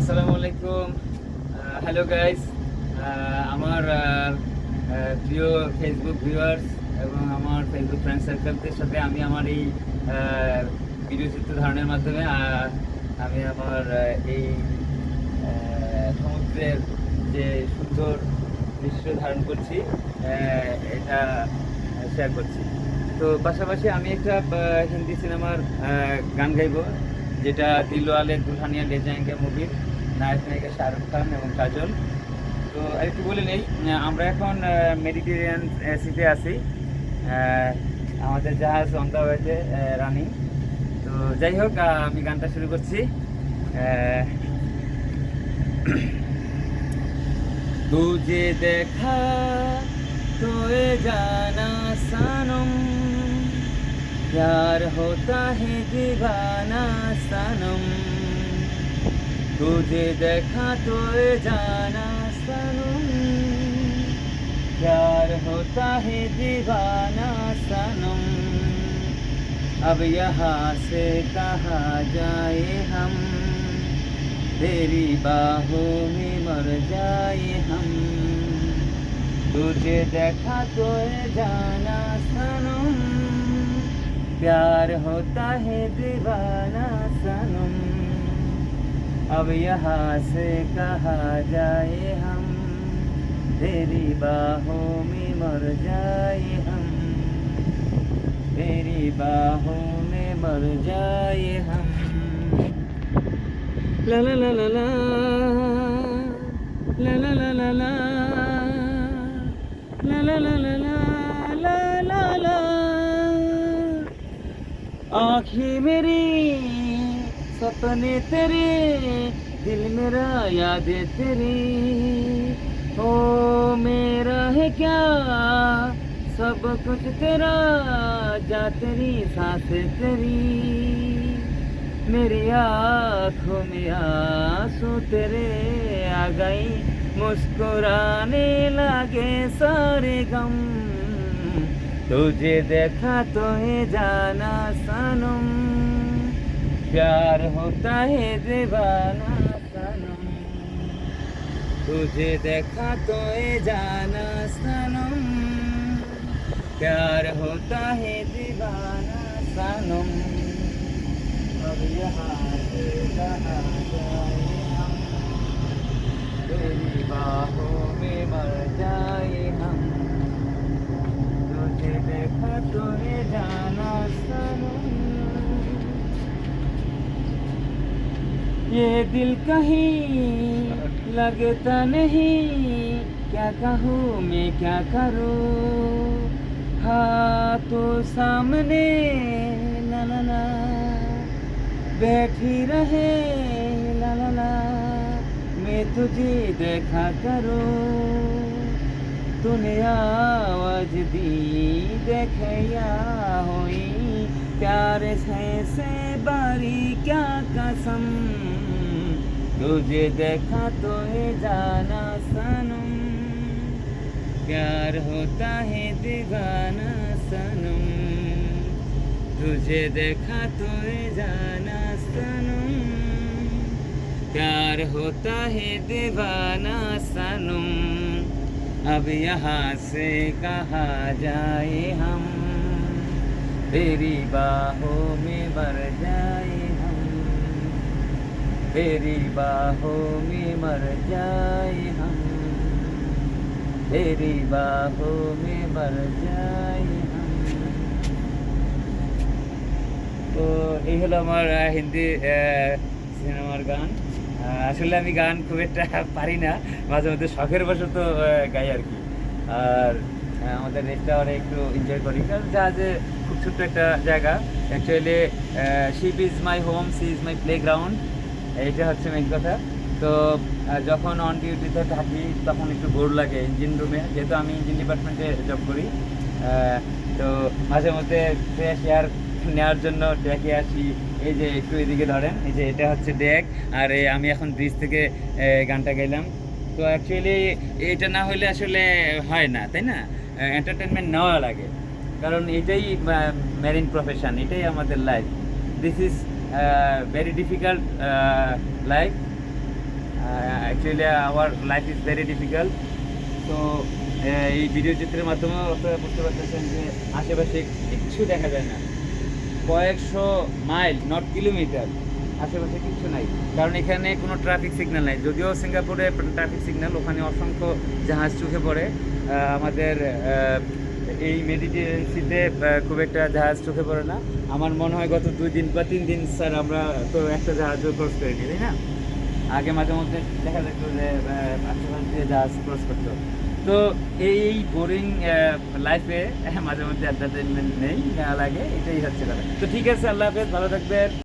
আসসালামু আলাইকুম। Hello guys, আমার প্রিয় ফেসবুক ভিউয়ার্স এবং আমার ফেসবুক ফ্রেন্ড সার্কেলদের সাথে আমি আমার এই ভিডিও চিত্র ধারণের মাধ্যমে আমি আমার এই সমুদ্রের যে সুন্দর দৃশ্য ধারণ করছি এটা শেয়ার করছি। তো পাশাপাশি আমি একটা হিন্দি সিনেমার গান গাইব, যেটা দিলওয়ালে দুলহানিয়া ले जाएंगे মুভির নায়ক নায়িকা শাহরুখ খান এবং কাজল। তো একটু বলে নেই, আমরা এখন মেডিটেরিয়ান সিতে আছি, আমাদের জাহাজ অন দ্য ওয়েতে রানিং। তো যাই হোক, আমি গানটা শুরু করছি। तुझे देखा तो ये जाना सनम, प्यार होता है दीवाना सनम। तुझे देखा तो ये जाना सनम, प्यार होता है दीवाना सनम। अब यहाँ से कहाँ जाए हम, तेरी बाहों में मर जाए हम। तुझे देखा तो ये जाना सनम, प्यार होता है दीवाना सनम। अब यहाँ से कहाँ जाए हम, तेरी बाहों में मर जाए हम, तेरी बाहों में मर जाए हम। ला ला ला ला ला ला ला ला ला ला ला ला ला ला ला ला ला। आँखें मेरी सपने तेरे, दिल मेरा यादें तेरी। ओ मेरा है क्या सब कुछ तेरा, जा तेरी सांसें तेरी। मेरी आँखों में आंसू तेरे आ गई, मुस्कुराने लगे सारे गम। तुझे देखा तो ये जाना सनम, प्यार होता है दीवाना सनम। तुझे देखा तो ये जाना सनम, प्यार होता है दीवाना सनम। अब यहाँ से कहाँ जाए हम, तेरी बाहों में मर जाए हम। तुझे देखा तो ये जाना सनम, ये दिल कहीं लगता नहीं, क्या कहूँ मैं क्या करूँ। हाँ तो सामने ला ला ला बैठी रहे, ला ला ला मैं तुझे देखा करूँ। तूने आवाज दी देखया हुई, प्यार से बारी क्या कसम। तुझे देखा तो ये जाना सनम, प्यार होता है दीवाना सनम। तुझे देखा तो ये जाना सनम, प्यार होता है दीवाना सनम। अब यहाँ से कहाँ जाए हम, तेरी बाहों में मर जाए हम, तेरी बाहों में मर जाए हम, तेरी बाहों में मर जाए हम। তো এই হলো আমার হিন্দি সিনেমার গান। আসলে আমি গান খুব একটা পারি না, মাঝে মধ্যে শখের বশত গাই আর কি। আর আমাদের রেস্টুরেন্টে একটু এনজয় করি, কারণ জাহাজে খুব ছোট্ট একটা জায়গা। Actually ship is my home, sea is my playground, এইটা হচ্ছে মেন কথা। তো যখন অন ডিউটিতে থাকি তখন একটু বোর লাগে ইঞ্জিন রুমে, যেহেতু আমি ইঞ্জিন ডিপার্টমেন্টে জব করি। তো মাঝে মধ্যে ফ্রেশ এয়ার নেওয়ার জন্য ডেকে আসি। এই যে একটু এদিকে ধরেন, এই যে এটা হচ্ছে ডেক, আর আমি এখন ব্রিজ থেকে গানটা গাইলাম। তো অ্যাকচুয়ালি এটা না হলে আসলে হয় না, তাই না? এন্টারটেনমেন্ট নেওয়া লাগে, কারণ এটাই মেরিন প্রফেশন, এটাই আমাদের life. This is very difficult life. Actually our life is very difficult. তো এই ভিডিও চিত্রের মাধ্যমেও আপনারা বুঝতে পারতেছেন যে আশেপাশে কিচ্ছু দেখা যায় না, কয়েকশো মাইল নট কিলোমিটার আশেপাশে কিচ্ছু নাই, কারণ এখানে কোনো ট্রাফিক সিগন্যাল নাই। যদিও সিঙ্গাপুরে ট্রাফিক সিগন্যাল, ওখানে অসংখ্য জাহাজ চোখে পড়ে, আমাদের এই মেডিটেরেন্সিতে খুব একটা জাহাজ চোখে পড়ে না। আমার মনে হয় গত 2 দিন বা 3 দিন স্যার আমরা তো একটা জাহাজও ক্রস করিনি, তাই না? আগে মাঝে মধ্যে দেখা যেত যে আশেপাশ দিয়ে জাহাজ ক্রস করতো। তো এই বোরিং লাইফে মাঝে মধ্যে এন্টারটেনমেন্ট নেই, না লাগে, এটাই হচ্ছে কথা। তো ঠিক আছে, আল্লাহ হাফেজ, ভালো থাকবেন।